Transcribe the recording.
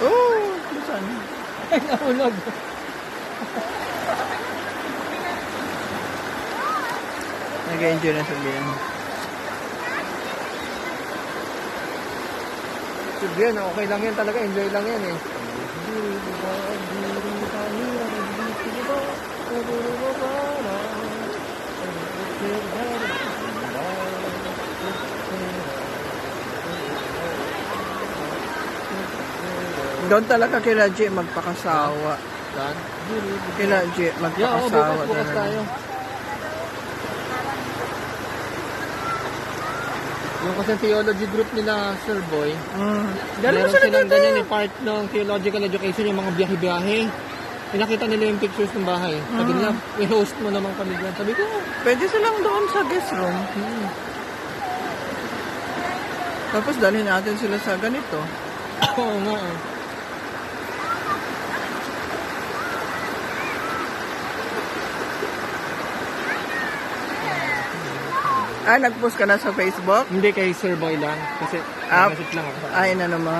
Oh, saan? Ay, nahulog. Nag-enjoy na sabihin. Sabihan, okay lang yan talaga. Enjoy lang yan eh. Doon talaga kila G magpakasawa. Saan? Kila G Yeah, magpakasawa bukas talaga. tayo. Yung kasi theology group nila, Sir Boy, Dalawa meron sila silang dito. ganyan eh, part ng theological education, yung mga biyahe-biyahe. Pinakita nila yung pictures ng bahay. Sabi nila, i-host mo naman kami dyan. Sabi ko, Pwede silang doon sa guest room. Tapos dalhin natin sila sa ganito. oo nga eh. Ah, nag-post ka na sa Facebook? Hindi kay Sir Boy lang. Kasi message lang ako. Ay, ano mo?